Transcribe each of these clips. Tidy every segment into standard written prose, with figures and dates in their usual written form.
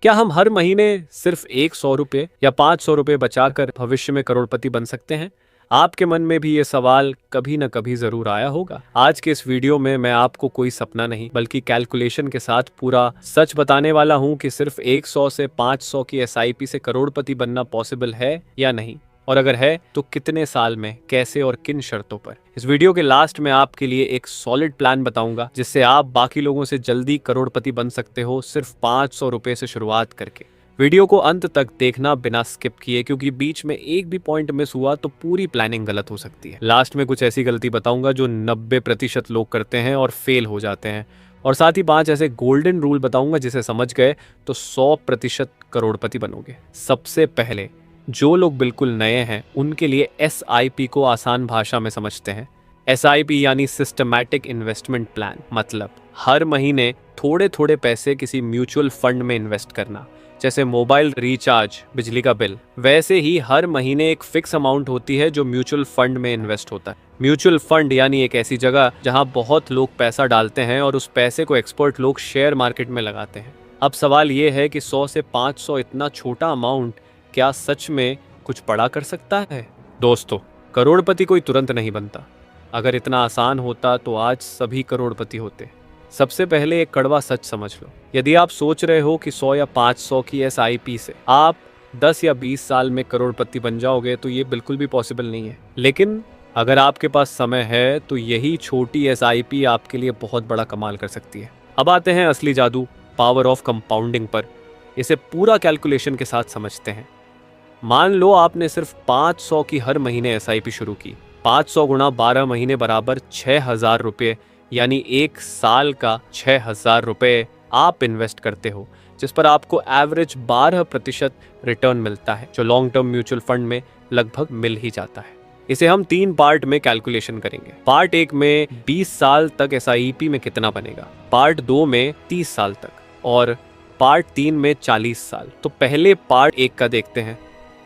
क्या हम हर महीने सिर्फ 100 रुपये या 500 रुपये बचाकर भविष्य में करोड़पति बन सकते हैं? आपके मन में भी ये सवाल कभी न कभी जरूर आया होगा। आज के इस वीडियो में मैं आपको कोई सपना नहीं बल्कि कैलकुलेशन के साथ पूरा सच बताने वाला हूँ कि सिर्फ 100 से 500 की एसआईपी से करोड़पति बनना पॉसिबल है या नहीं, और अगर है तो कितने साल में, कैसे और किन शर्तों पर। इस वीडियो के लास्ट में आपके लिए एक सॉलिड प्लान बताऊंगा जिससे आप बाकी लोगों से जल्दी करोड़पति बन सकते हो, सिर्फ 500 रुपए से शुरुआत करके। वीडियो को अंत तक देखना बिना स्किप किए, क्योंकि बीच में एक भी पॉइंट मिस हुआ तो पूरी प्लानिंग गलत हो सकती है। लास्ट में कुछ ऐसी गलती बताऊंगा जो 90% लोग करते हैं और फेल हो जाते हैं, और साथ ही 5 ऐसे गोल्डन रूल बताऊंगा जिसे समझ गए तो 100% करोड़पति बनोगे। सबसे पहले, जो लोग बिल्कुल नए हैं उनके लिए एसआईपी को आसान भाषा में समझते हैं। एसआईपी यानी सिस्टमैटिक इन्वेस्टमेंट प्लान, मतलब हर महीने थोड़े थोड़े पैसे किसी म्यूचुअल फंड में इन्वेस्ट करना। जैसे मोबाइल रिचार्ज, बिजली का बिल, वैसे ही हर महीने एक फिक्स अमाउंट होती है जो म्यूचुअल फंड में इन्वेस्ट होता है। म्यूचुअल फंड यानी एक ऐसी जगह जहां बहुत लोग पैसा डालते हैं और उस पैसे को एक्सपर्ट लोग शेयर मार्केट में लगाते हैं। अब सवाल ये है कि 100 से 500 इतना छोटा अमाउंट क्या सच में कुछ बड़ा कर सकता है? दोस्तों, करोड़पति कोई तुरंत नहीं बनता। अगर इतना आसान होता तो आज सभी करोड़पति होते। सबसे पहले एक कड़वा सच समझ लो। यदि आप सोच रहे हो कि 100 या 500 की एसआईपी से आप 10 या 20 साल में करोड़पति बन जाओगे, तो ये बिल्कुल भी पॉसिबल नहीं है। लेकिन अगर आपके पास समय है तो यही छोटी एसआईपी आपके लिए बहुत बड़ा कमाल कर सकती है। अब आते हैं असली जादू, पावर ऑफ कंपाउंडिंग पर। इसे पूरा कैलकुलेशन के साथ समझते हैं। मान लो आपने सिर्फ 500 की हर महीने एसआईपी शुरू की। 500 गुणा 12 महीने बराबर 6000 रुपये, यानी एक साल का 6000 रुपये आप इन्वेस्ट करते हो, जिस पर आपको एवरेज 12% रिटर्न मिलता है, जो लॉन्ग टर्म म्यूचुअल फंड में लगभग मिल ही जाता है। इसे हम 3 पार्ट में कैलकुलेशन करेंगे। पार्ट 1 में 20 साल तक एसआईपी में कितना बनेगा, पार्ट 2 में 30 साल तक, और पार्ट 3 में 40 साल। तो पहले पार्ट 1 का देखते हैं।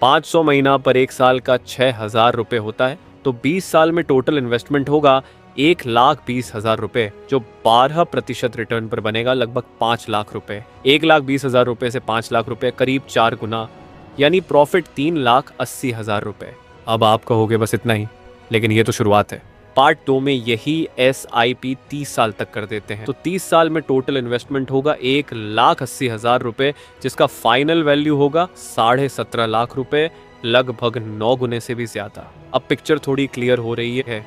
500 महीना पर एक साल का 6000 रुपये होता है, तो 20 साल में टोटल इन्वेस्टमेंट होगा 1,20,000 रुपये, जो 12% रिटर्न पर बनेगा लगभग 5 लाख रुपए। 1,20,000 रुपये से 5 लाख रुपए करीब 4 गुना, यानी प्रॉफिट 3,80,000 रुपये। अब आप कहोगे बस इतना ही, लेकिन ये तो शुरुआत है। पार्ट 2 में यही एसआईपी 30 साल तक कर देते हैं, तो 30 साल में टोटल इन्वेस्टमेंट होगा 1,80,000 रुपये, जिसका फाइनल वैल्यू होगा 17.5 लाख रुपए, लगभग 9 गुने से भी ज्यादा। अब पिक्चर थोड़ी क्लियर हो रही है।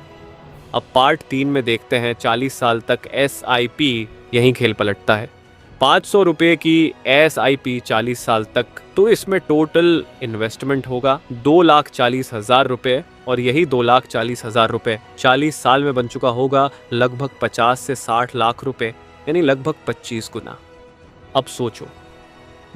अब पार्ट 3 में देखते हैं। 40 साल तक एसआईपी यही खेल पलटता है। 500 रुपये की एसआईपी 40 साल तक, तो इसमें टोटल इन्वेस्टमेंट होगा 2,40,000 रुपये, और यही 2,40,000 रुपये 40 साल में बन चुका होगा लगभग 50 से 60 लाख रुपए, यानी लगभग 25 गुना। अब सोचो,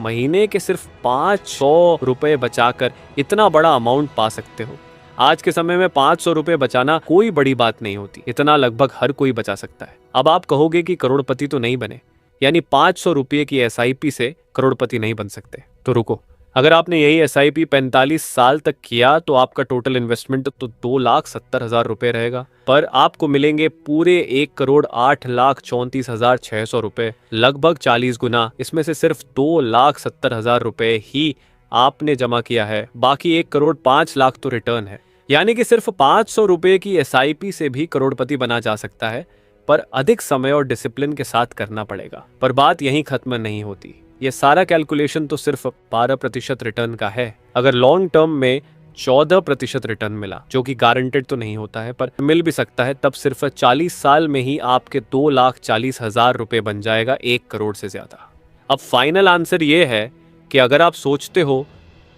महीने के सिर्फ 500 रुपये बचाकर इतना बड़ा अमाउंट पा सकते हो। आज के समय में 500 रुपये बचाना कोई बड़ी बात नहीं होती, इतना लगभग हर कोई बचा सकता है। अब आप कहोगे कि करोड़पति तो नहीं बने, यानी 500 रुपये की एसआईपी से करोड़पति नहीं बन सकते। तो रुको, अगर आपने यही एसआईपी 45 साल तक किया तो आपका टोटल इन्वेस्टमेंट तो 2,70,000 रुपये रहेगा, पर आपको मिलेंगे पूरे 1,34,34,600 रुपये, लगभग 40 गुना। इसमें से सिर्फ 2,70,000 रुपये ही आपने जमा किया है, बाकी 1,05,00,000 तो रिटर्न है। यानी कि सिर्फ 500 रुपये की एसआईपी से भी करोड़पति बना जा सकता है, पर अधिक समय और डिसिप्लिन के साथ करना पड़ेगा। पर बात यहीं खत्म नहीं होती। ये सारा कैलकुलेशन तो सिर्फ 12% रिटर्न का है। अगर लॉन्ग टर्म में 14% रिटर्न मिला, जो कि गारंटेड तो नहीं होता है पर मिल भी सकता है, तब सिर्फ 40 साल में ही आपके 2,40,000 रुपये बन जाएगा 1 करोड़ से ज्यादा। अब फाइनल आंसर ये है कि अगर आप सोचते हो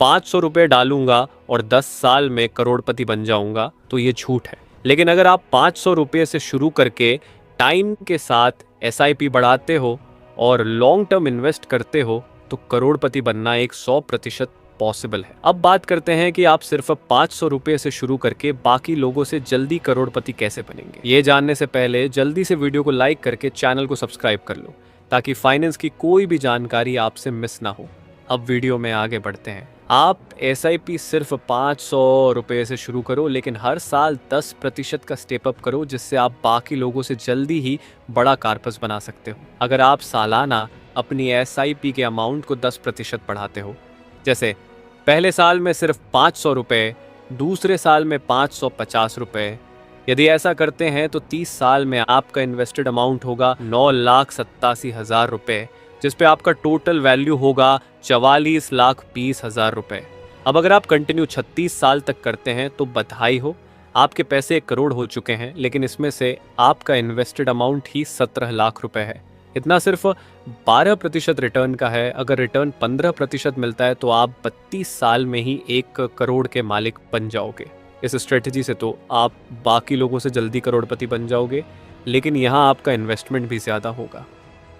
500 रुपये डालूंगा और 10 साल में करोड़पति बन जाऊंगा, तो ये झूठ है। लेकिन अगर आप 500 रुपये से शुरू करके टाइम के साथ एसआईपी बढ़ाते हो और लॉन्ग टर्म इन्वेस्ट करते हो, तो करोड़पति बनना 100% पॉसिबल है। अब बात करते हैं कि आप सिर्फ 500 रुपये से शुरू करके बाकी लोगों से जल्दी करोड़पति कैसे बनेंगे। ये जानने से पहले जल्दी से वीडियो को लाइक करके चैनल को सब्सक्राइब कर लो, ताकि फाइनेंस की कोई भी जानकारी आपसे मिस ना हो। अब वीडियो में आगे बढ़ते हैं। आप एसआईपी सिर्फ 500 रुपये से शुरू करो, लेकिन हर साल 10% का स्टेप अप करो, जिससे आप बाकी लोगों से जल्दी ही बड़ा कारपस बना सकते हो। अगर आप सालाना अपनी SIP के अमाउंट को 10% बढ़ाते हो। जैसे पहले साल में सिर्फ 500 रुपये, दूसरे साल में 550 रुपये। यदि ऐसा करते हैं तो 30 साल में आपका इन्वेस्टेड अमाउंट होगा 9,87,000 रुपये, जिस पे आपका टोटल वैल्यू होगा 44,20,000 रुपये। अब अगर आप कंटिन्यू 36 साल तक करते हैं तो बधाई हो, आपके पैसे 1 करोड़ हो चुके हैं, लेकिन इसमें से आपका इन्वेस्टेड अमाउंट ही 17 लाख रुपए है। इतना सिर्फ 12% रिटर्न का है। अगर रिटर्न 15% मिलता है तो आप 32 साल में ही 1 करोड़ के मालिक बन जाओगे। इस स्ट्रेटजी से तो आप बाकी लोगों से जल्दी करोड़पति बन जाओगे, लेकिन यहाँ आपका इन्वेस्टमेंट भी ज़्यादा होगा।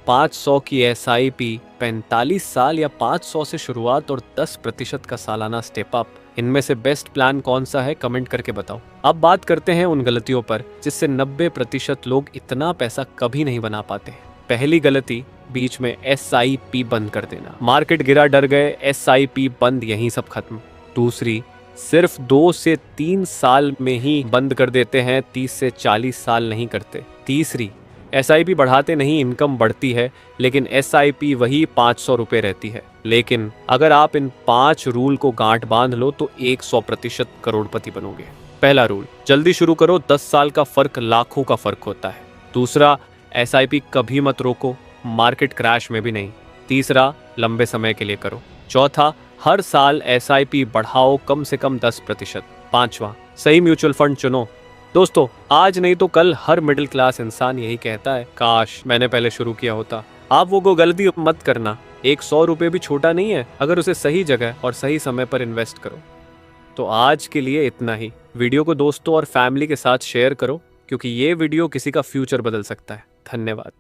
500 की SIP, 45 साल या 500 से शुरुआत और 10% का सालाना स्टेप अप, इनमें से बेस्ट प्लान कौन सा है, कमेंट करके बताओ। अब बात करते हैं उन गलतियों पर जिससे 90% लोग इतना पैसा कभी नहीं बना पाते। पहली गलती, बीच में SIP बंद कर देना। मार्केट गिरा, डर गए, SIP बंद, यहीं सब खत्म। दूसरी, सिर्फ 2 से 3 साल में ही बंद कर देते हैं, 30 से 40 साल नहीं करते। तीसरी, SIP बढ़ाते नहीं, इनकम बढ़ती है, लेकिन SIP वही 500 रुपये रहती है। लेकिन अगर आप इन 5 रूल को गांठ बांध लो तो 100% करोड़पति बनोगे। पहला रूल, जल्दी शुरू करो, 10 साल का फर्क लाखों का फर्क होता है। दूसरा, SIP कभी मत रोको, मार्केट क्रैश में भी नहीं। तीसरा, लंबे समय के लिए करो। चौथा, हर साल SIP बढ़ाओ कम से कम 10%। पांचवा, सही म्यूचुअल फंड चुनो। दोस्तों, आज नहीं तो कल हर मिडिल क्लास इंसान यही कहता है, काश मैंने पहले शुरू किया होता। आप वो गलती मत करना। 100 रुपये भी छोटा नहीं है अगर उसे सही जगह और सही समय पर इन्वेस्ट करो। तो आज के लिए इतना ही। वीडियो को दोस्तों और फैमिली के साथ शेयर करो, क्योंकि ये वीडियो किसी का फ्यूचर बदल सकता है। धन्यवाद।